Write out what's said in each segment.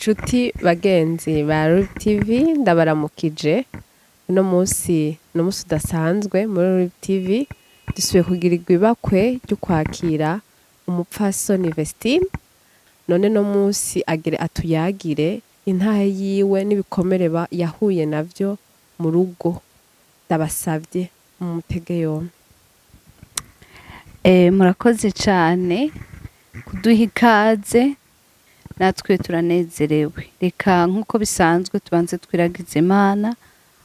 Nshuti bagenzi ba Ruri TV ndabaramukije uno musi udasanzwe muri Ruri TV dusubiye kugirirwa ibakwe ryo kwakira umupfasoni Vestine none no musi agire atuyagire intahe yiwe n'ibikomere yahuye navyo mu rugo ndabasavye mu mutege yombi. Murakoze cyane kuduha ikaze natwe turanezerewe. Reka nkuko bisanzwe tubanze twiragize Imana.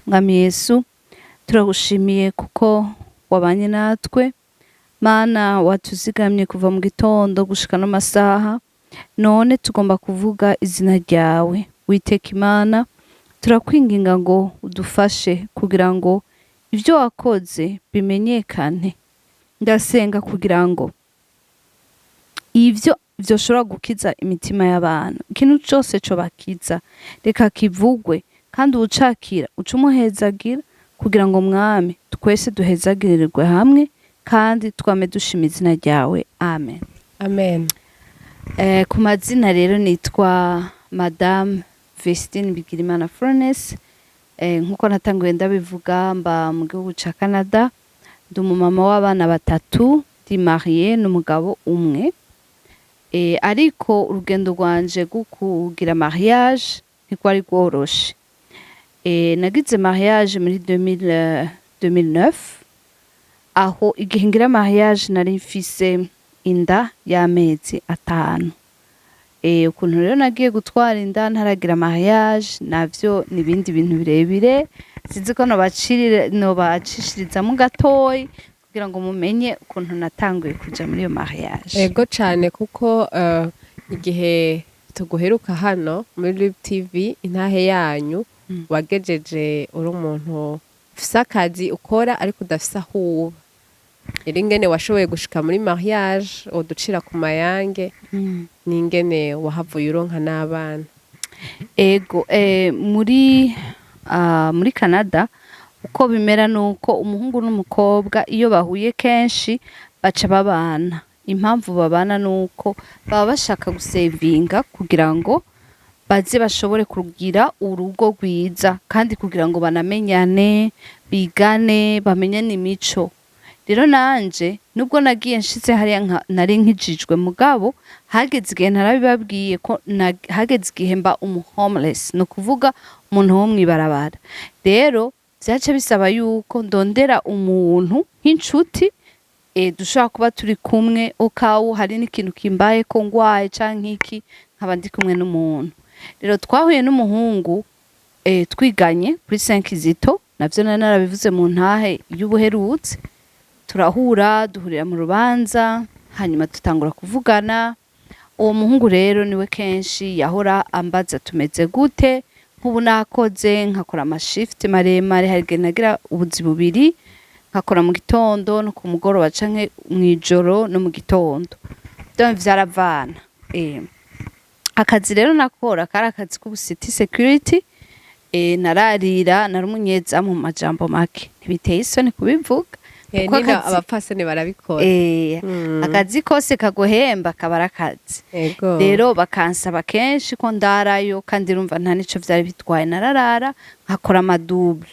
Mwami Yesu turagushimiye kuko wabanye natwe. Mana watuzigamye kuva mu gitondo gushika no masaha. None tugomba kuvuga izina ryawe. Witeka Imana turakwinginga ngo udufashe kugira ngo ivyo wakoze bimenyekane. Ndasenga kugira ngo ivyo vyoshobora gukiza imitima y'abantu, ikintu cose co bakiza reka kivugwe kandi ucakira ucumuhezagira kugira ngo mwami twese duhezagirirwe hamwe kandi twame dushima izina ryawe. Amen. Amen. Ku mazina rero nitwa Madame Vestine Bigirimana Furnace. Nkuko natanguye ndabivuga mba mu gihugu ca Canada. Ndi umumama w'abana batatu, ndi mariye n'umugabo umwe. Ariko urugendo rwanje rwo kugira mariage ntikwari rworoshe. Nagize mariage muri 2009 aho igihe ngira mariage nari mfise inda y'amezi 5. Ukuntu rero nagiye gutwara inda ntaragira mariage navyo nibindi bintu birebire sinzi ko nobacishiriza mu gatoyi kugira ngo mumenye ukuntu natanguye kuja muri iyo mariage. Ego cane kuko igihe tuguheruka hano muri Ruri TV intahe yanyu wagejeje uri umuntu ufise akazi ukora ariko udafise aho uba. Ingene washoboye gushika muri mariage uducira ku mayange n'ingene wahavuye uronka n'abana. Ego muri Canada uko bimera nuko umuhungu n'umukobwa iyo bahuye kenshi baca babana. Impamvu babana nuko baba bashaka gusevinga kugira ngo baze bashobore kugira urugo rwiza kandi kugira ngo banamenyane, bigane, bamenyane imico. Rero nanje nubwo nagiye nshitse hariya nari nkijijwe mugabo hageze igihe narabibabwiye ko hageze igihe mba homeless, no kuvuga umuntu wo mwibarabara. Rero vyaca bisaba yuko ndondera umuntu nk'inshuti dushobora kuba turi kumwe okawu hari n'ikintu kimbaye ko ngwaye canke iki nkaba ndi kumwe n'umuntu. Rero twahuye n'umuhungu twiganye kuri 5 zito navyo narabivuze mu ntahe y'ubuherutse. Turahura duhurira mu rubanza hanyuma tutangura kuvugana. Uwo muhungu rero niwe kenshi yahora ambaza tumeze gute. Nk'ubu nakoze nkakora amashift maremare hari igihe nagira ubuzi bubiri nkakora mu gitondo no ku mugoroba canke mw'ijoro no mu gitondo. Donc vyaravana. Akazi rero nakora kari akazi k'ubusiti security. Nararira nari umunyezamu mu majambo make ntibiteye isoni kubivuga. Nina abapfasoni barabikora. Akazi kose kaguhemba kabara akazi. Rero bakansaba kenshi ko ndarayo kandi urumva nta nico vyari bitwaye nararara nkakora amadouble.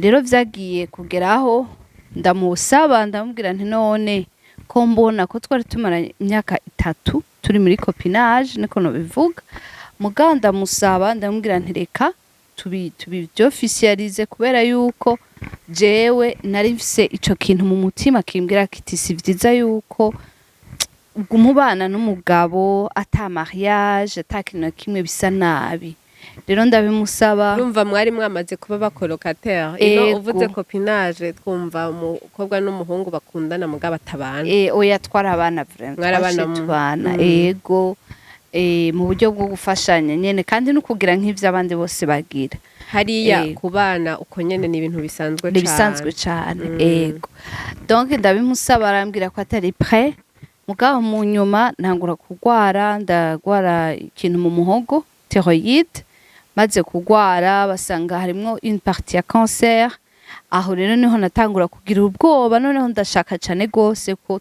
Rero vyagiye kugeraho ndamusaba ndamubwira nti none ko mbona ko twari tumara imyaka 3 turi muri copinage niko no bivuga. Muganda ndamusaba ndamubwira nti reka tubi officialize kubera yuko jewe nari mfise ico kintu mu mutima kimbwira kiti si vyiza yuko umubana n'umugabo ata mariage ata kintu kimwe bisa nabi. Rero ndabimusaba. Urumva mwari mwamaze kuba bakolocataire. Ino uvuze copinage twumva umukobwa n'umuhungu bakundana mugabo atabana. Oya twara abana vraiment. Twarabana ego. Mu buryo bwo gufashanya nyene kandi no kugira nk'ivyo abandi bose bagira. Hariya kubana uko nyene ni ibintu bisanzwe cyane. Ego. Donc ndabimusaba arambwira ko atari prêt. Mugabo mu nyuma ntangura kugwara ndagwara ikintu mu muhogo thyroïde. Maze kugwara basanga harimwo une partie ya cancer. Aho rero niho natangura kugira ubwoba noneho ndashaka cyane gose ko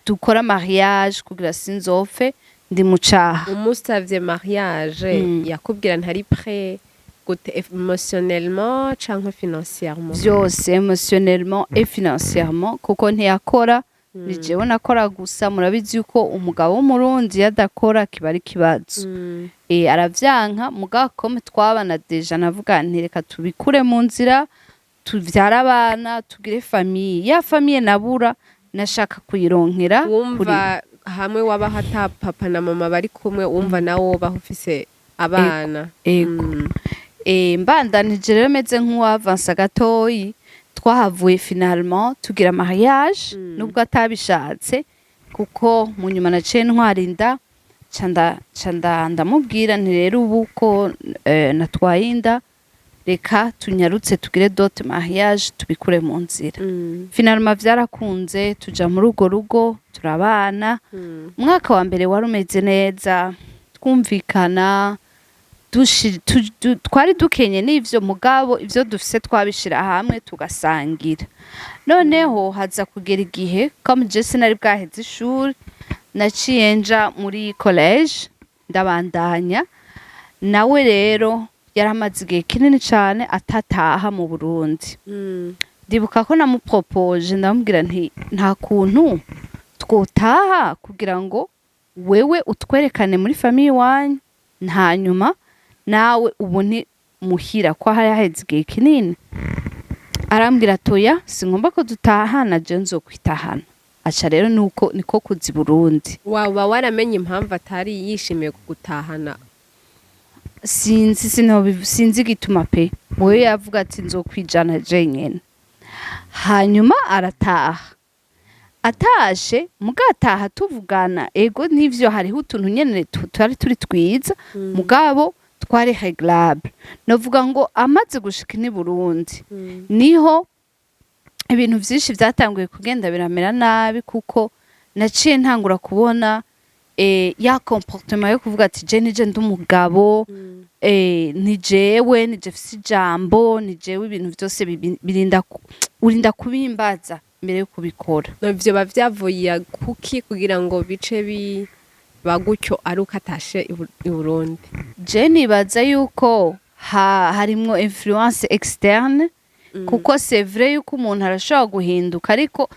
dukora mariage kugira sinzopfe ndi mu caha. umusavye mariage yakubwira ntari prêt gute émotionnellement canke financièrement? Vyose émotionnellement et financièrement kuko ntiyakora ni jewe nakora gusa. Murabizi yuko umugabo w'umurundi yadakora kiba ari kibazo. Aravyanka mugabo kome twabana deja navuga nti reka tubikure mu nzira tuvyara abana tugire famille. Ya famille nabura nashaka kuyironkera wumva hamwe waba hata papa na mama bari kumwe wumva nawo bahufise abana. Ego. Mbandanije rero meze nk'uwavansa gatoyi twahavuye finalement tugira mariage nubwo atabishatse kuko mu nyuma naciye ntwarinda canda ndamubwira nti rero ubu ko natwaye inda reka tunyarutse tugire dot mariage tubikure mu nzira. Finalement vyarakunze tuja muri urwo rugo turabana. Umwaka wa mbere wari umeze neza twumvikana twari dukenye n'ivyo mugabo ivyo dufise twabishira hamwe tugasangira. Noneho haza kugera igihe comme je sinari bwaheze ishuri naciye nja muri college ndabandanya nawe rero yaramaze igihe kinini cane atataha mu Burundi. Ndibuka ko namupropoje ndamubwira nti nta kuntu twotaha kugira ngo wewe utwerekane muri famille wanyu hanyuma nawe ubone muhira ko haheze igihe kinini. Arambwira toya singomba ko dutahana je nzokwitahana. Aca rero niko kuzi Burundi. Waba waramenye impamvu atari yishimiye kugutahana? Sinzi igituma pe. Wewe yavuga ati nzokwijana je nyene. Hanyuma arataha. Atashe mugataha tuvugana ego nivyo hariho utuntu nyene tutari turi twiza mugabo twari réglable. Novuga ngo amaze gushika ni Burundi niho ibintu vyinshi vyatanguye kugenda biramera nabi kuko naciye ntangura kubona ya comportement yo kuvuga ati je nije ndumugabo ni jewe nije fisi jambo ni jewe ibintu vyose urinda kubimbaza mbere yo kubikora. Nivyo bavyavuye kuki kugira ngo bice bagutyo ari ukatashe i Burundi? Je nibaza yuko harimwo influence externe kuko c'est vrai yuko umuntu arashobora guhinduka ariko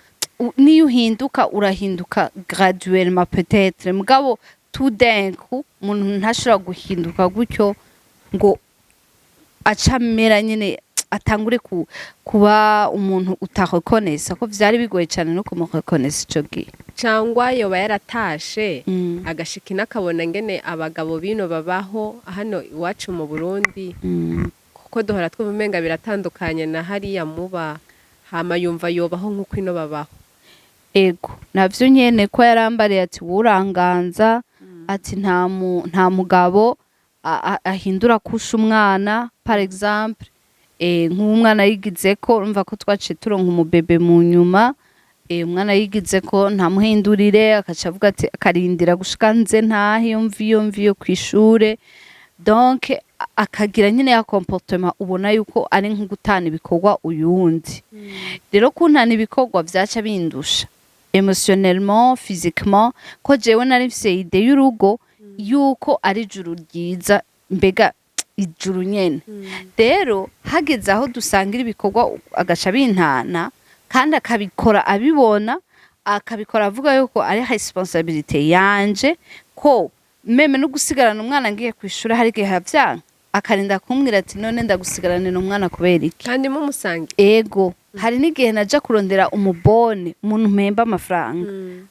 niyo uhinduka urahinduka graduellement peut-être mugabo tout d'un coup umuntu ntashobora guhinduka gutyo ngo acamera nyene atangure kuba umuntu utareconnaisse ko vyari bigoye cyane no kumureconnaisse ico gihe. Cangwa yoba yaratashe agashika inakabona ngene abagabo bino babaho hano iwacu mu Burundi kuko duhora twumenga biratandukanye na hariya muba hama yumva yobaho nk'uko ino babaho. Ego navyo nyene ko yarambariye ati wuranganza ati nta mugabo ahindura kusha umwana par exemple nk'umwana yigize ko urumva ko twaciye turonka umubebe mu nyuma umwana yigize ko ntamuhindurire akaca avuga ati akarindira gushika nze ntahe yumviyo kwishure donc akagira nyine ya comportement ubona yuko ari nko gutana ibikorwa uyundi. Rero kuntana ibikorwa vyaca bindusha émotionnellement physiquement ko jewe nari mfise ide y'urugo yuko ari juru ryiza mbega ijuru nyene. Rero hageze aho dusangira ibikorwa agaca bintana kandi akabikora abibona akabikora avuga yuko ari responsabilité yanje ko meme no gusigarana umwana ngiye kwishura hari gihe havyanka akarinda kumbwira ati none ndagusigaranira umwana kubera iki kandi mumusange. Ego hari n'igihe naja kurondera umubone umuntu mpemba amafaranga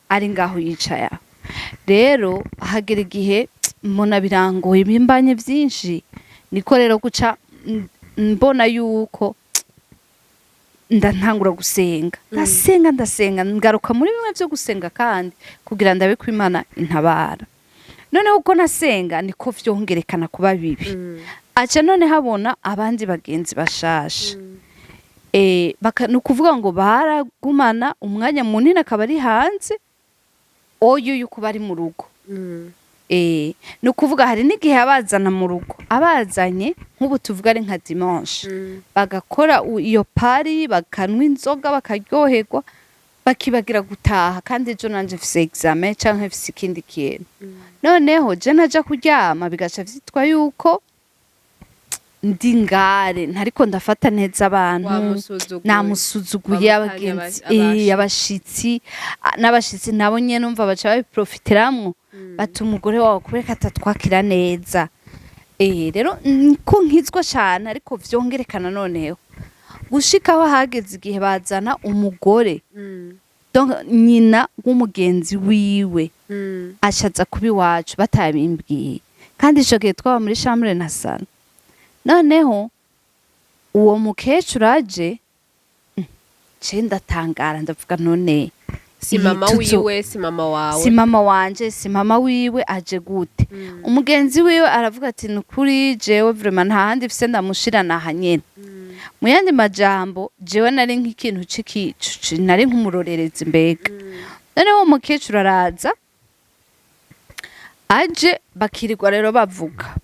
ari ngaho yicaya. Rero hagera igihe mbona birangoye bimbanye vyinshi niko rero guca mbona yuko ntangura gusenga ndasenga ngaruka muri bimwe byo gusenga kandi kugira ndabe ko Imana intabara. Noneho uko nasenga niko vyongerekana kuba bibi. Aca none habona abandi bagenzi bashasha nukuvuga ngo baragumana umwanya munini akaba ari hanze oyo yuko bari mu rugo. Nukuvuga hari n'igihe abazana mu rugo abazanye nk'ubu tuvuga ari nka dimanche bagakora iyo pari bakanwa inzoga bakaryoherwa bakibagira gutaha kandi ejo nanje mfise examen canke mfise ikindi kintu. Noneho je naja kuryama bigaca vyitwa yuko ndi ngare ntariko ndafata neza abantu, namusuzuguye abagenzi abashitsi n'abashitsi nabo nyene numva baca babiprofiteramwo bati umugore wawe kubera atatwakira neza. Rero ko nkizwa cyane ariko vyongerekana noneho gushikaho hageze igihe bazana umugore donc nyina w'umugenzi wiwe ashaza kubi wacu batabimbwiye kandi ico gihe twaba muri chambre na sala. Noneho uwo mukecuru aje ce ndatangara ndavuga none si mama wiwe si mama wawe si mama wanje si mama wiwe aje gute? Umugenzi wiwe aravuga ati nukuri jewe vraiment nta handi mfise ndamushira naha nyene. Mu yandi majambo jewe nari nk'ikintu c'ikicu nari nk'umurorerezi mbega. Noneho uwo mukecuru araza aje bakirirwa rero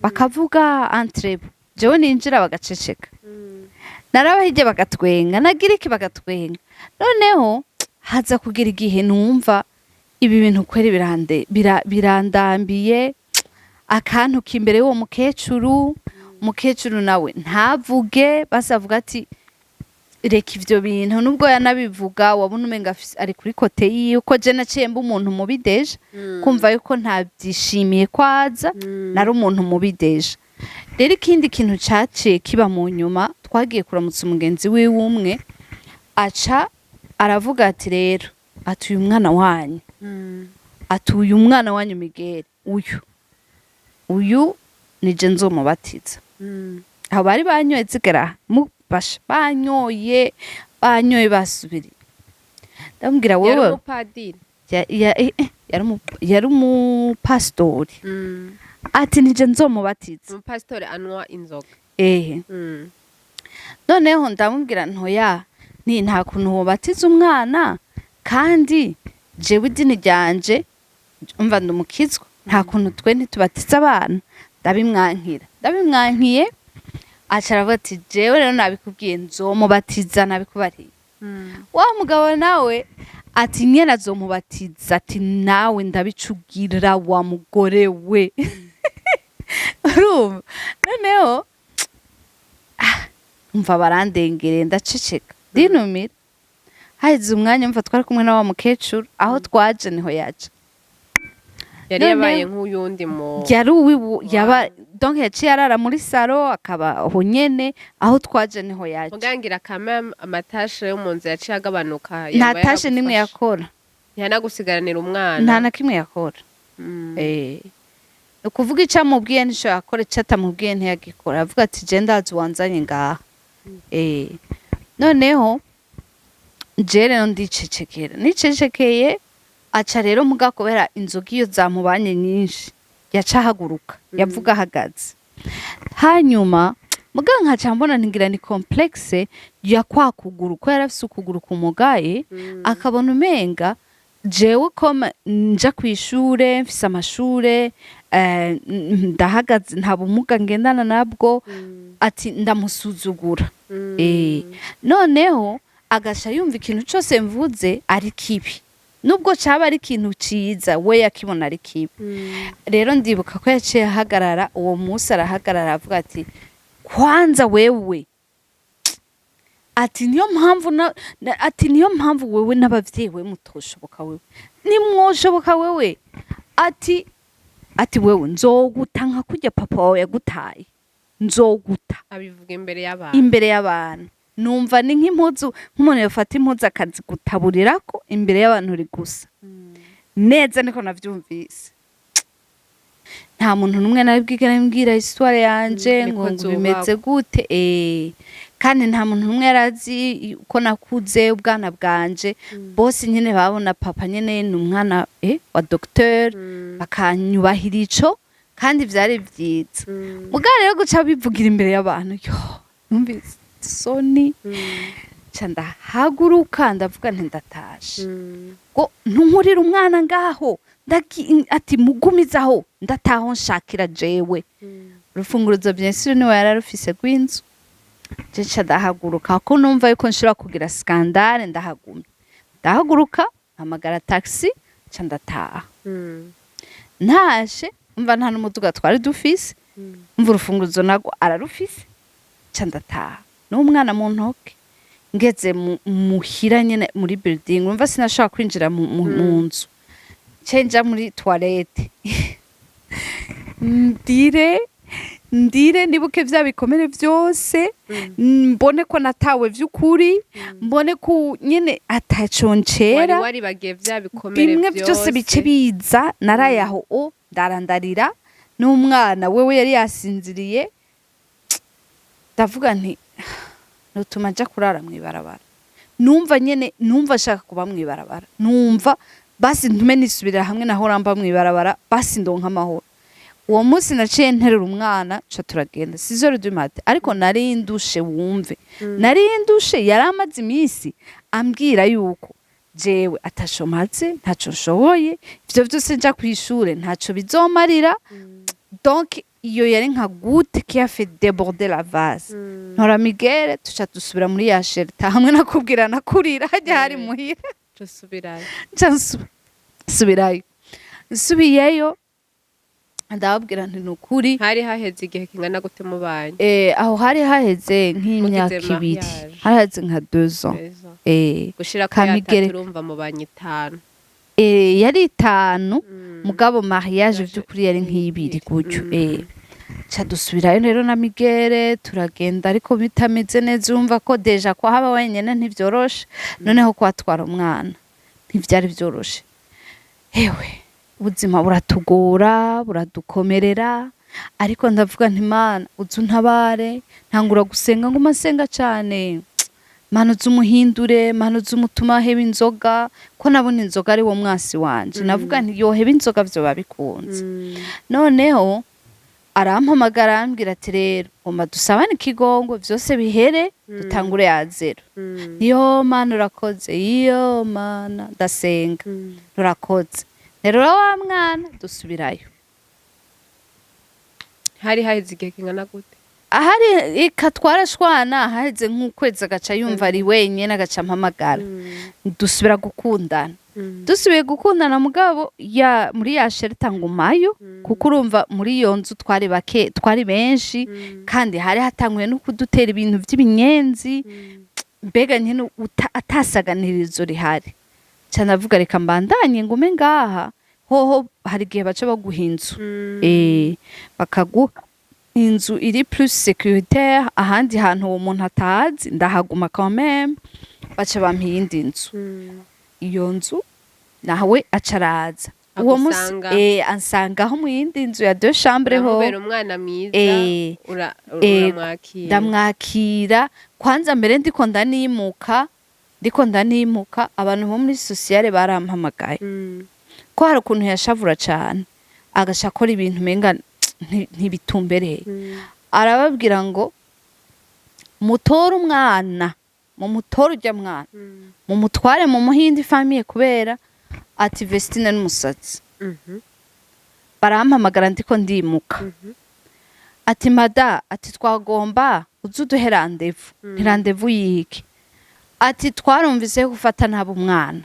bakavuga entre bo, jewe ninjira bagaceceka, narabahije bagatwenga, nagira iki bagatwenga. Noneho haza kugira igihe numva ibi bintu kweri birandambiye akantu kimbere y'uwo mukecuru nawe ntavuge, basavuga ati reka ivyo bintu, nubwo yanabivuga wabona umenga ari kuri kote yiwe ko je naciye mba umuntu mubi deja kumva yuko ntabyishimiye kwaza nari umuntu mubi deja. Rero ikindi kintu caciye kiba mu nyuma, twagiye kuramutsa umugenzi wiwe umwe aca aravuga ati rero ati uyu mwana wanyu ati uyu mwana wanyu Miguel uyu nije nzomubatiza. Aho bari banyoye zigera mubasha banyoye basubiri. Ndamubwira wewe umupadiri yari umupastori ati nije nzomubatiza. Umupastori anywa inzoga. Noneho ndamubwira ntoya ni nta kuntu wobatiza umwana kandi jewe idini ryanje umva ndumukizwa, nta kuntu twe ntitubatiza abana. Ndabimwankiye aca aravuga ati jewe rero nabikubwiye nzomubatiza nabikubariye. Wa mugabo nawe ati nyene azomubatiza ati nawe ndabicugira wa mugore we. Urumva? Noneho umva barandengereye ndaceceka dinumira. Haize umwanya mva twari kumwe na wa mukecuru aho twaje niho yaje. Yari yabaye nk'uyundi mu yari yaba donc yaciye arara muri salo akaba aho nyene aho twaje niho yaje. Mugangira kama amatashe yo munzu yaciye agabanuka. Nta tashe nimwe yakora. Yanagusigaranira umwana. Nta na kimwe yakora. Ukuvuga icamubwiye ntisho yakora, icatamubwiye ntiyagikora. Avuga ati je ndazi wanzanye ngaha. Noneho je rero nicecekeye aca rero muga kubera inzoga iyo zamubanye nyinshi yaca ahaguruka yavuga ahagaze. Hanyuma muga nkaca mbona ngira ni complexe ya kwa kuguru ko yarafise ukuguru kumugaye akabona umenga jewe ko nja kwishure mfise amashure ndahagaze nta bumuga ngendana nabwo ati ndamusuzugura. Noneho agasha yumva ikintu cyose mvuze ari kibi nubwo caba ari ikintu ciza we yakibona ari kibi. Rero ndibuka ko yaciye ahagarara uwo musi arahagarara avuga ati kwanza wewe ati niyo mpamvu wewe n'abavyeyi we mutoshoboka wewe nimwoshoboka wewe ati wewe nzoguta nka kurya papa wawe yagutaye nzoguta. Abivuga imbere y'abantu numva ni nk'impuzu nk'umuntu yafata impuzu akazigutaburirako imbere y'abantu uri gusa neza niko navyumvise. Nta muntu numwe nabibwigera mbwira histoire yanje ngo bimeze gute kandi nta muntu numwe yarazi uko nakuze ubwana bwanje. Bose nyene babona papa nyene ni umwana wa docteur bakanyubahira ico kandi vyari vyiza. Mugabo rero guca bivugira imbere y'abantu numvise soni ca ndahaguruka ndavuga nti ndatashe ngo ntunkurira umwana ngaho ati mugumizaho ndataho nshakira jewe. Urufunguruzo byensire niwe yararufise rw'inzu. Jeca ndahaguruka ko numva yuko nshobora kugira skandale ndahagumye ndahaguruka mpamagara taxi ca ndataha. Ntashe umva nta n'umuduga twari dufise, umva urufunguzo nago ararufise ca ndataha n'umwana mu ntoke. Ngeze muhira nyene muri building umva sinashaka kwinjira mu nzu, cenja muri toilette ndire nibuke vya bikomere vyose, mbone ko natawe vy'ukuri, mbone ko nyene ataconcera, wari bagiye vya bikomere bimwe vyose bice biza. Naraye aho ndarandarira n'umwana wewe yari yasinziriye, ndavuga nti nutuma nja kurara mw'ibarabara. Numva nshaka kuba mw'ibarabara, numva basi ntume nisubirira hamwe naho ramba mw'ibarabara, basi ndonka amahoro. Uwo munsi naciye nterura umwana ca turagenda 6h du matin, ariko nari ndushe wumve, nari ndushe. Yari amaze iminsi ambwira yuko jewe atashomatse, ntaco nshoboye, ivyo vyose nja kw'ishure ntaco bizomarira. Donc iyo yari nka goutte qui a fait déborder la vase. Ntora migere tuca dusubira muri ya shelter hamwe nakubwira nakurira hajya hari muhira. Subirayo. Nsubiyeyo ndababwira nti nukuri hari haheze igihe kingana gute mubanye? Aho hari haheze nk'imyaka 2, hari haheze nka 2 ans. Gushira ko yaturumva mubanye 5. Yari 5 mugabo mariage vy'ukuri yari nk'ibiri gutyo. Ca dusubirayo rero na migere turagenda, ariko bitameze neza. Urumva ko deja ko haba wenyene ntivyoroshe, noneho kwatwara umwana ntivyari vyoroshe. Ewe ubuzima buratugora, buradukomerera, ariko ndavuga nti Mana uzuntabare. Ntangura gusenga ngo masenga cane, Mana uzumuhindure, Mana uzumutuma heba inzoga, ko nabona inzoga ari wo mwasi wanje. Navuga nti yoheba inzoga vyo babikunze. Noneho arampamagara ambwira ati rero ngomba dusabane ikigongo vyose bihere, dutangure ya zero. Yo Mana urakoze, iyo Mana ndasenga urakoze. Rero wa mwana dusubirayo. Hari haheze igihe kingana gute? Ahari ikatwarashwana haheze nk'ukwezi, agaca yumva ari wenyene, agaca mpamagara. Dusubira gukundana. Dusubiye gukundana mugabo muri ya shelter ngumayo, kuko urumva muri iyo nzu twari benshi, kandi hari hatanguye no kudutera ibintu vy'ibinyenzi, mbega nyene atasaganirizo rihari. Canavuga reka mbandanye ngume ngaha, hoho hari igihe baca baguha inzu. Bakaguha inzu iri plus sécuritaire, ahandi hantu uwo muntu atazi, ndahaguma quand même, baca bampa iyindi nzu. Iyo nzu nawe acaraza uwo musi ansangaho mu yindi nzu ya 2 chambres ho. Kubera umwana mwiza uramwakira. Ndamwakira kwanza mbere ndiko ndanimuka abantu bo muri sociale barampamagaye ko hari ukuntu yashavura cane, agasha akora ibintu menga ntibitumbereye. Arababwira ngo mutore umwana, mumutore urya mwana, mumutware mu muhindi famille, kubera ati Vestine n'umusatsi. Barampamagara ndiko ndimuka. Ati Mada, ati twagomba uzuduhe rendez-vous. Ni rendez-vous yiki? Ati twarumvise gufata nabo umwana.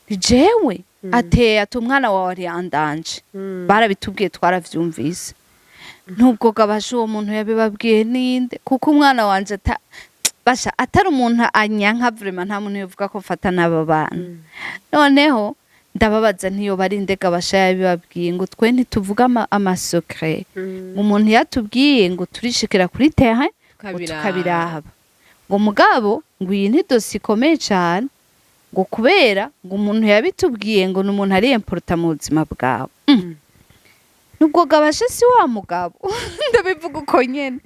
Jewe ati umwana wawe ari andanje. Barabitubwiye twaravyumvise. Nubwo gabasha uwo muntu yabibabwiye ninde, kuko umwana wanje basha atari umuntu anyanka vraiment, nta muntu yovuga ko fata nabo bana. Noneho ndababaza ntiyo barinde gabasha yabibabwiye ngo twe ntituvuga ama secret. Umuntu yatubwiye ngo turishikira kuri terrain tukabirahaba. Ngo mugabo ngo iyi ni dossier ikomeye cyane, ngo kubera ngo umuntu yabitubwiye ngo n'umuntu ari important mu buzima bwawe. Nubwo gabasha si wa mugabo ndabivuga uko nyene.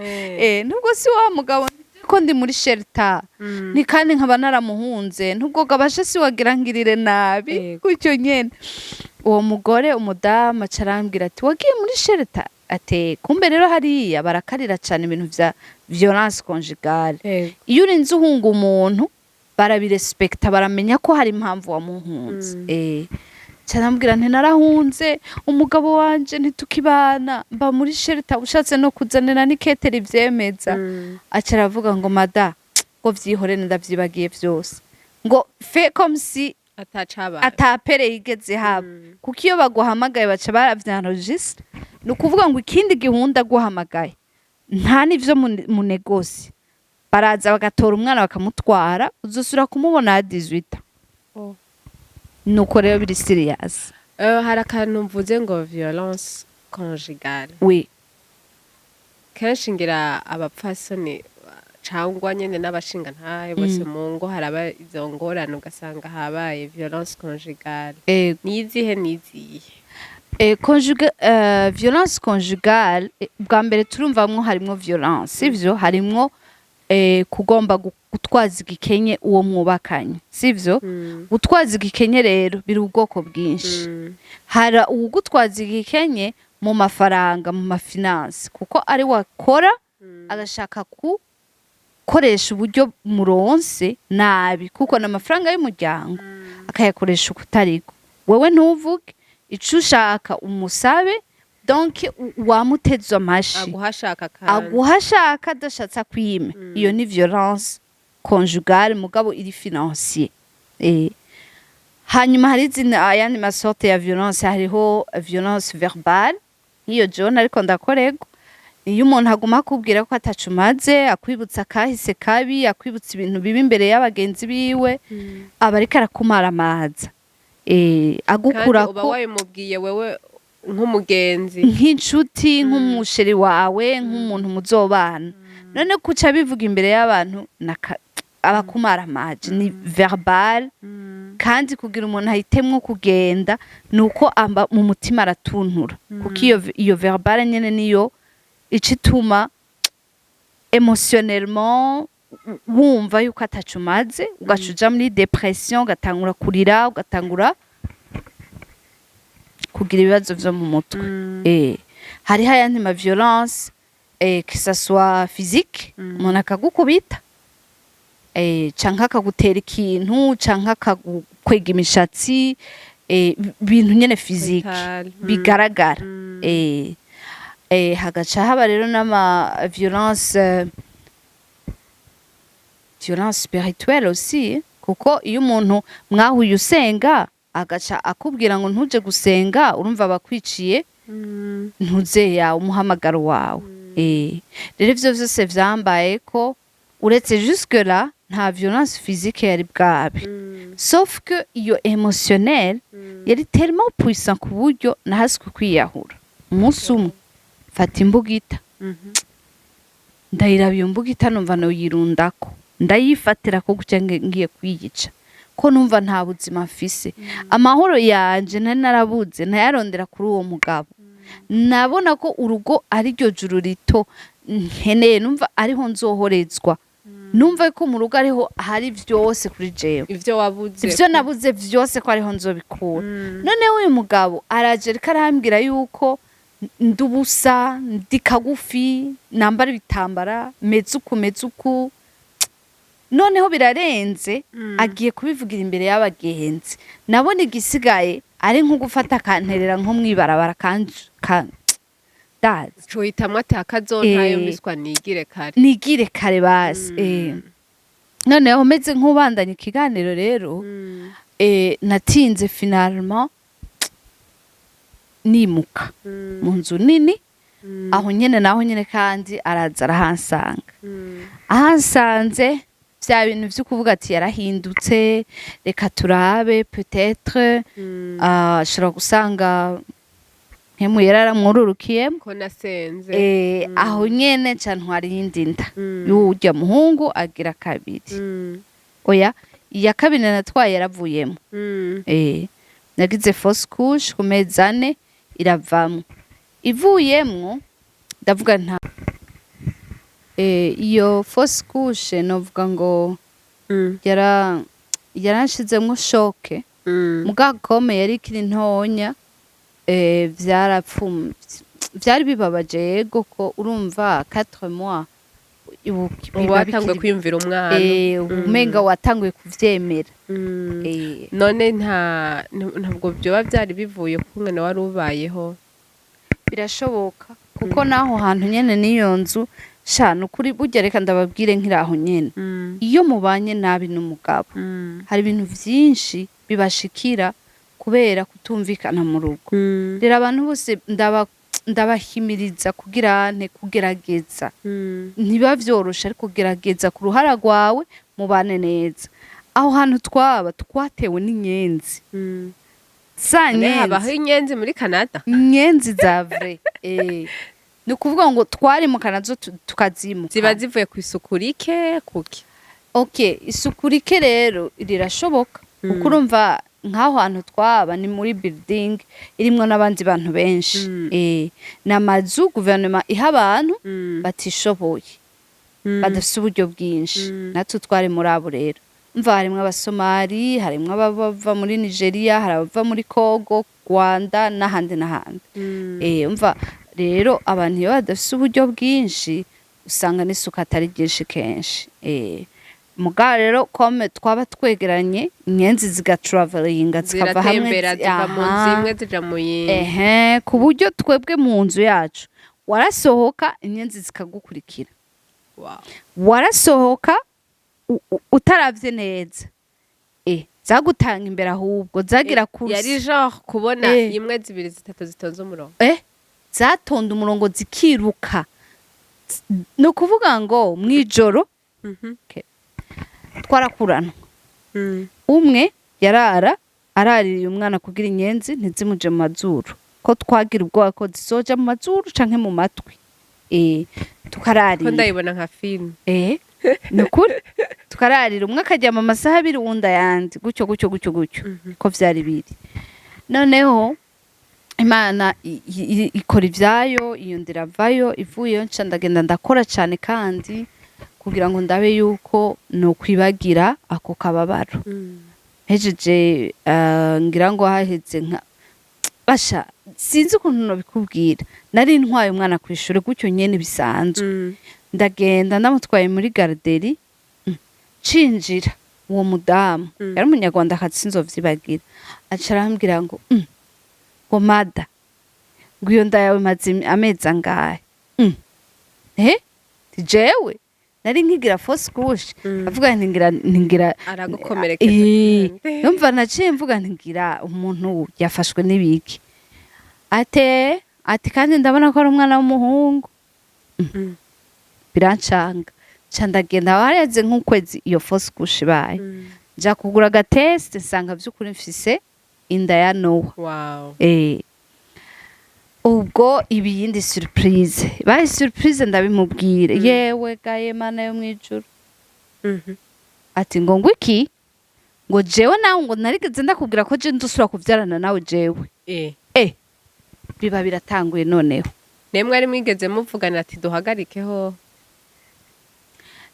Nubwo si wa mugabo ko ndi muri shelter, ni kandi nkaba naramuhunze, nubwo gabasha si wagira ngirire nabi gutyo nyene. Uwo mugore umudamu acarambwira ati wagiye muri shelter? Ate kumbe rero hariya barakarira cyane ibintu vya violence conjugale. Iyo urinze uhunga umuntu barabirespecta, baramenya ko hari impamvu wamuhunze. Carambwira nti narahunze umugabo wanje ntitukibana, mba muri shelter, ushatse no kuzanira n'iketera ivyemeza. Acaravuga ngo Mada, ngo vyihore ndavyibagiye vyose, ngo fe comme si atacaba atapere yigeze haba kuko iyo baguhamagaye baca baravyanregistre ni ukuvuga ngo ikindi gihunda guhamagaye nta nivyo mu negosi baraza bagatora umwana bakamutwara uzosura kumubona 18 nuko rero biri serious. hari akantu mvuze ngo violence conjugale. Oui. Kenshi ngira abapfasoni cangwa nyene n'abashinga ntahe bose mu ngo haraba izo ngorane ugasanga habaye violence conjugale. Nizihe violence conjugale bwa mbere turumvamwo harimwo violence sivyo harimwo kugomba gutwaza igikenye uwo mwubakanye sivyo gutwaza igikenye rero biri ubwoko bwinshi hara ugutwaza igikenye mu mafaranga mu mafinance kuko ari wakora agashaka gukoresha uburyo muronse nabi kuko n'amafaranga y'umuryango akayakoresha ukutariko wewe ntuvuge ico ushaka umusabe donc wamuteza amashi aguhashaka adashatsa kwime iyo ni violence conjugale mugabo iri financier. Hanyuma hari ayandi masorte ya violence hariho violence verbale iyo John ariko ndakorego iyo umuntu aguma akubwira ko atacumaze akwibutsa kahise kabi akwibutsa ibintu bibi imbere y'abagenzi biwe aba ariko arakumara amaza agukura ko uba wayimubwiye wewe nk'umugenzi nk'inshuti nk'umusheri wawe nk'umuntu muzobana none kuca bivuga imbere y'abantu abakumara amaje ni verbal kandi kugira umuntu ahitemwo kugenda nuko amba mu mutima aratuntura kuko iyo verbal nyene niyo icituma émotionnellement wumva yuko atacumaze ugacuja muri depression ugatangura kurira ugatangura kugira ibibazo vyo mu mutwe. Hari hayandi ma violence que ça soit physique umuntu akagukubita canke akagutera ikintu canke akagukwega imishatsi ibintu nyene physique bigaragara hagaca haba rero n'ama violence spirituelle aussi kuko iyo umuntu mwahuye usenga agaca akubwira ngo ntuje gusenga urumva bakwiciye ntuze yawe umuhamagaro wawe. Rero ivyo vyose vyambaye ko uretse jusque là nta violence physique yari bwabe sauf que iyo émotionnelle yari tellement puissant ku buryo nahaswe kwiyahura umunsi umwe fata imbugita ndayiraba iyo mbugita numva noyirundako ndayifatira ko guca ngiye kwiyica ko numva nta buzima mfise amahoro yanje nari narabuze ntayarondera kuri uwo mugabo nabona ko urugo ari ryo juru rito nkeneye numva ariho nzohorezwa numva ko mu rugo ariho hari vyose kuri jewe ivyo nabuze vyose ko ariho nzobikura none uyu mugabo araje reka arambwira yuko ndubusa ndi kagufi nambara ibitambara mezuku noneho birarenze agiye kubivugira imbere y'abagenzi nabona igisigaye ari nko gufata kanterera nko mwibarabara cuhitamwo atakazontayo mbiswa nigire kare basi noneho meze nk'ubandanya ikiganiro rero natinze finalement nimuka mu nzu nini aho nyene kandi araza arahansanga ahansanze vya bintu vyo kuvuga ati yarahindutse reka turabe peut-être ashobora gusanga nkemu yararamwururukiyemo ko nasenze aho nyene cantwara iyindi nda y'urya muhungu agira kabiri oya iya kabiri natwaye yaravuyemo nagize fausse couche ku mezi 4 iravamwo ivuyemwo ndavuga nta iyo fausse couche novuga ngo yaranshizemwo shoke mugakome yari kiri ntonya vyari bibabaje yego ko urumva 4 mois watanguye kwiyumvira umwana umenga watanguye kuvyemera none ntabwo byoba byari bivuye kumwe wari ubayeho birashoboka kuko naho hantu nyene niyo nzu shano kuri burya reka ndababwire nkiraho nyene iyo mubanye nabi n'umugabo hari ibintu vyinshi bibashikira kubera kutumvikana mu rugo rero abantu bose ndabahimiriza kugerageza ntiba vyorosha ariko gerageza ku ruhara rwawe mubane neza aho hantu twatewe n'inyenzi habaho inyenzi muri Canada inyenzi za vrai ni ukuvuga ngo twari mu Canada tukazimuka ziba zivuye ku isuku rike kuki isuku rike rero rirashoboka kuko urumva nk'aho hantu twaba ni muri building irimwo n'abandi bantu benshi n'amazu guverinoma iha abantu batishoboye badafite uburyo bwinshi natwe twari muri abo rero mva harimwo abasomali harimwo abava muri Nigeria hari abava muri Congo Rwanda n'ahandi mva rero abantu iyo badafite uburyo bwinshi usanga n'isuku atari ryinshi kenshi mugabo rero kome twaba twegeranye inyenzi zigatravelinga zikava hamwe ziva mu nzu imwe zija mu yindi ku buryo twebwe mu nzu yacu warasohoka inyenzi zikagukurikira warasohoka utaravye neza zagutanga imbere ahubwo zagira kursi yari genre kubona imwe zibiri zitatu zitonze umurongo zatonda umurongo zikiruka no kuvuga ngo mwijoro twarakurana umwe araririye umwana kugira inyenzi ntizimuje mu mazuru ko twagira ubwoba ko zisoja mu mazuru canke mu matwi tukararira ko ndayibona nka film nukuri tukararira umwe akaryama amasaha abiri uwundi ayandi gutyo ko vyari biri noneho Imana ikora ivyayo iyo ndiravayo ivuyeyo nca ndagenda ndakora cane kandi kugira ngo ndabe yuko no kwibagira ako kababaro hejeje ngira ngo haheze nka basha sinzi ukuntu no bikubwira nari ntwaye umwana kwishura gutyo nyene bisanzwe ndagenda ndamutwaye muri garderi cinjira uwo mudamu yari umunyarwanda akazi sinzovyibagira aca arambwira ngo mada ngo iyo nda yawe maze amezi angahe jewe nari nkigira force couche avuga ntingira aragukomerekeza numva naciye mvuga ntingira umuntu yafashwe n'ibiki ati kandi ndabona ko ari umwana w'umuhungu birancanga ca ndagenda wareze nk'ukwezi iyo force couche baye nja kugura agateste nsanga vy'ukuri mfise inda ya Noah ubwo ibiyindi surprise bayi surprise ndabimubwire yewe gaye mana yo mwijuru ati ngo iki ngo jewe nawe ngo narigeze ndakubwira ko je ndusura kuvyarana nawe jewe biba biratanguye noneho nemwe ari mwigeze muvugana ati duhagarikeho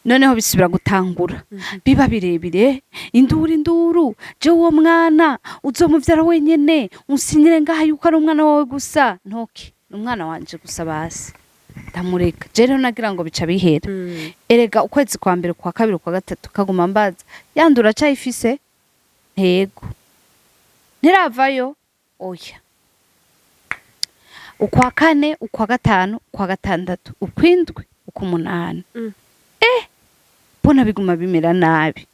noneho bisubira gutangura biba birebire induru je uwo mwana uzomuvyara wenyene unsinyire ngaha yuko ari umwana wawe gusa ntoki umwana wanje gusa basi ndamureka je rero nagira ngo bica bihera erega ukwezi kwa mbere kwa kabiri kwa gatatu kaguma mbaza yandura cayifise ntego ntiravayo oya ukwa kane ukwa gatanu ukwa gatandatu ukwindwi ukumunani bona biguma bimera nabi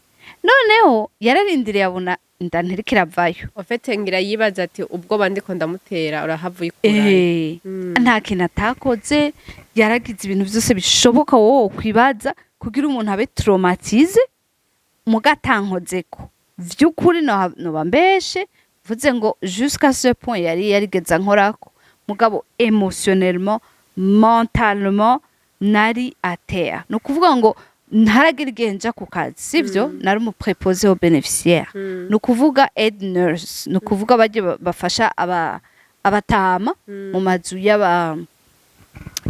noneho yararindiriye abona inda ntiriko iravayo ofete ngira yibaza ati ubwo bandiko ndamutera urahavuye ikura nta kintu atakoze yaragize ibintu vyose bishoboka wowe kwibaza kugira umuntu abe traumatize mugatankozeko vy'ukuri noba mbeshe vuze ngo jusqu'à ce point yari yarigeza nkorako mugabo émotionnellement mentalement nari atea no kuvuga ngo ntaragira igihe nja ku kazi sivyo nari umupreposé au bénéficiaire ni ukuvuga aide nurse ni ukuvuga baje bafasha abatama mu mazu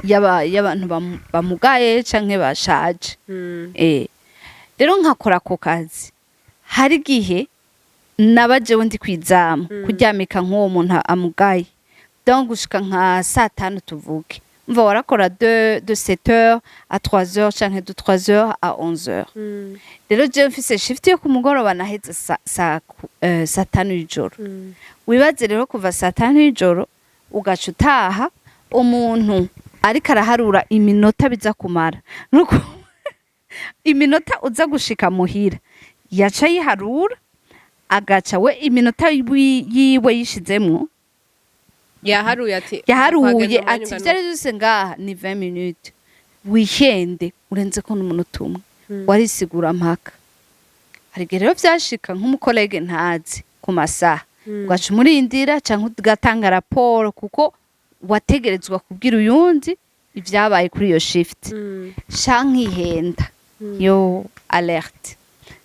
y'abantu bamugaye canke bashaje rero nkakora ku kazi hari igihe nabajewe ndi kwizamu kuryamika nk'uwo muntu amugaye donc gushika nka saa 5 tuvuge mva warakora de 7h à 3h canke de 3h à 11h rero je mfise shift yo kumugoroba naheze saa 5 y'ijoro wibaze rero kuva saa 5 y'ijoro ugaca utaha umuntu ariko araharura iminota biza kumara nuko iminota uza gushika muhira yaca yiharura agaca we iminota yiwe yishizemwo yaharuye ati vyari vyose ngaha ni 20 minutes wihende urenze ko n'umunota umwe warisigura mpaka harigere rero vyashika nk'umukolege ntazi ku masaha ugaca umurindira canke ugatanga raporo kuko wategerezwa kubwira uyundi ivyabaye kuri iyo shift canke ihenda yo alert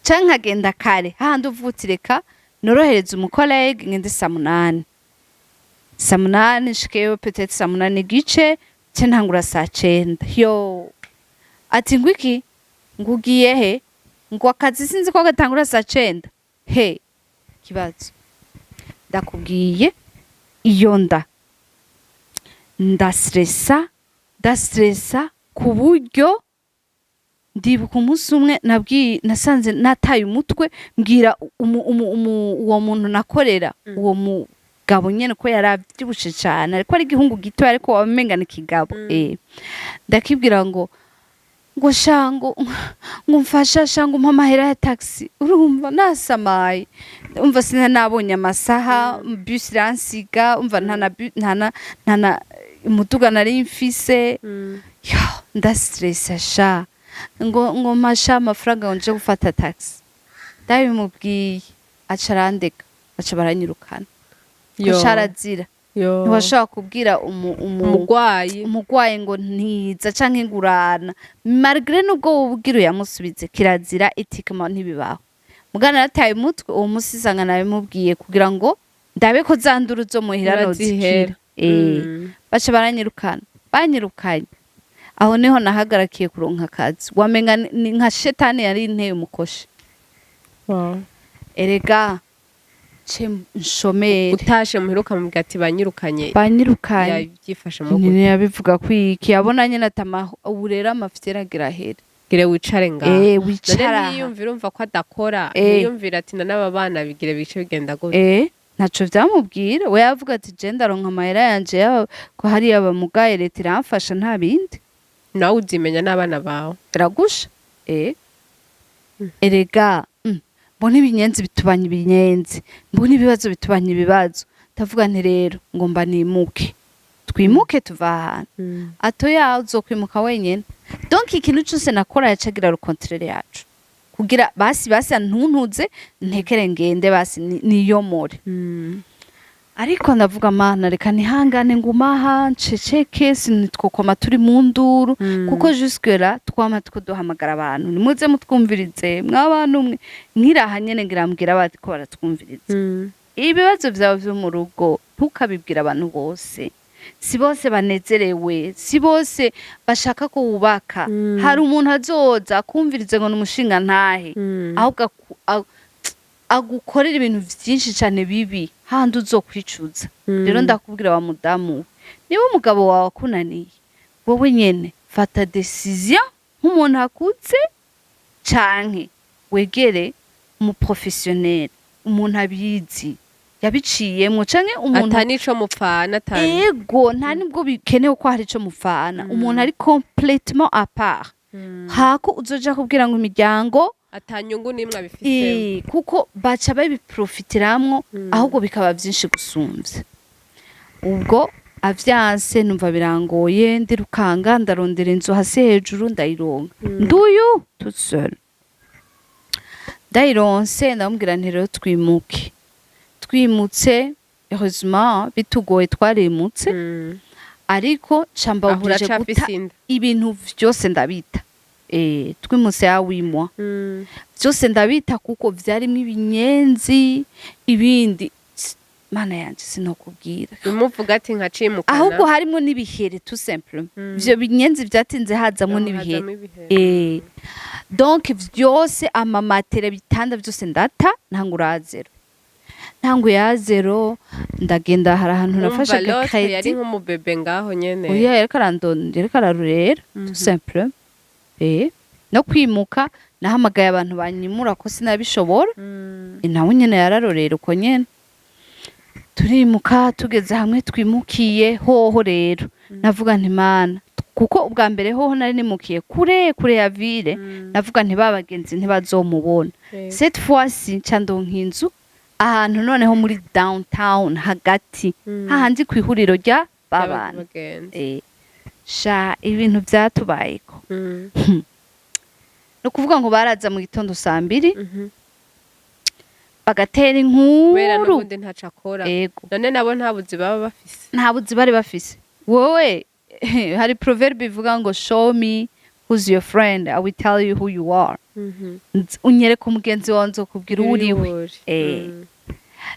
canke agenda kare hahandi uvuti reka norohereza umukolege ngende saa munani nshikeyo peut-être saa munani n'igice ce ntangura saa 9 yo ati ngwiki ngugiye he ngo akazi sinzi ko gatangura saa 9 he kibazo ndakubwiye iyo ndastressa ku buryo ndibuka umunsi umwe nasanze nataye umutwe mbwira uwo muntu nakorera uwo mugabo nyene ko yaravyibushe cyane ariko ari igihungu gito ariko wamengana ikigabo ndakibwira ngo shango mfasha shango mpa amahera ya taxi urumva nasamaye umva sina nabonye amasaha bus iransiga umva ntana umuduga nari mfise ndastressa sha ngo masha amafaranga nje gufata taxi ndabimubwiye acarandeka aca baranyirukana kusharazira ntiwashobora kubwira umugwayi ngo ntiza canke ngurana malgré nubwo wubwira yamusubize kirazira etikama ntibibaho mugana nataye umutwe uwo musi sanga nabimubwiye kugira ngo ndabe ko zanduru zo muhira nozikira baca banyirukanye aho niho nahagarakiye kuronka akazi wamenga ni nka shetani yari inteye umukoshe erega nshomere utashe muheruka mu gati banyirukanye yabyifashe mu gute yabivuga kwiki yabonanye natama uburera amafitera girahera gire wicare ngaho wicara niyumvira umva ko adakora niyumvira ati n'aba bana bigire bice bigenda gute ntaco vyamubwira we yavuga ati je ndaronka amahera yanje ko hari abamugaye leta iramfasha nta bindi nawe uzimenya n'abana bawe biragusha erega mbona ibinyenzi bitubanye ibinyenzi mbona ibibazo bitubanye ibibazo ndavuga nti rero ngo mba nimuke twimuke tuva ahantu atoya uzokwimuka wenyene donc ikintu cyose nakora yacagira le contraire yacu kugira basi ntuntuze ntekere ngende basi niyomore ariko ndavuga mana reka nihangane nguma nceceke sinitwokoma turi mu nduru kuko jusque là twama duhamagara abantu nimuze mutwumvirize mw'abantu umwe nkiraha nyene ngirambwira bati ko baratwumvirize ibibazo vyawe vyo mu rugo ntukabibwira abantu bose si bose banezerewe si bose bashaka ko wubaka hari umuntu azoza kumvirize ngo n'umushinga ntahe ahubwo agukorera ibintu byinshi cyane bibi handi uzokwicuza rero ndakubwira wa mudamu niba umugabo wawe akunaniye wowe nyene fata decision nk'umuntu akuze canke wegere umu professionnel umuntu abizi yabiciyemwo canke umuntu atanico mupfana ego nta nibwo bikenewe ko hari ico mupfana umuntu ari complètement à part hako uzoja kubwira ngo imiryango atanyungu nimwe abifise kuko baca babiprofitiramwo ahubwo bikaba byinshi gusumvya ubwo avyanse numva birangoye ndirukanga ndarondera inzu hasi hejuru ndayironka nduyu toute seule ndayironse ndamubwira nti rero twimutse heureusement bitugoye twarimutse ariko cambahurije guta ibintu vyose ndabita twimutse yawimwa byose ndabita kuko vyarimo ibinyenzi ibindi mana yanje sinokubwira bimuvuga ati nkacimukana ahubwo harimo nibihere tout simplement ivyo binyenzi vyatinze hazamwo nibihere donc vyose amamatera bitanda byose ndata ntangu ya zero ndagenda hari ahantu nafashe credit yari nk'umubebe ngaho nyene oya yariko ararurera tout simplement no kwimuka nahamagaye abantu banyimura ko sinabishobora nawe nyene yararorera uko nyene turimuka tugeze hamwe twimukiye hoho rero navuga nti mana kuko ubwa mbere hoho nari nimukiye kure ya ville navuga nti babagenzi ntibazomubona cette fois-ci ndonka inzu ahantu noneho muri downtown hagati hahandi kwihuriro rya babana sha ibintu byatubayeko no kuvuga ngo baraza mu gitondo 2:00 bagatera inkuru kubera n'ubundi ntacakora none nabo nta buzi bari bafise wowe hari proverbe ivuga ngo show me who's your friend, I will tell you who you are. Unyereka umugenzi wawe nzokubwira uriwe.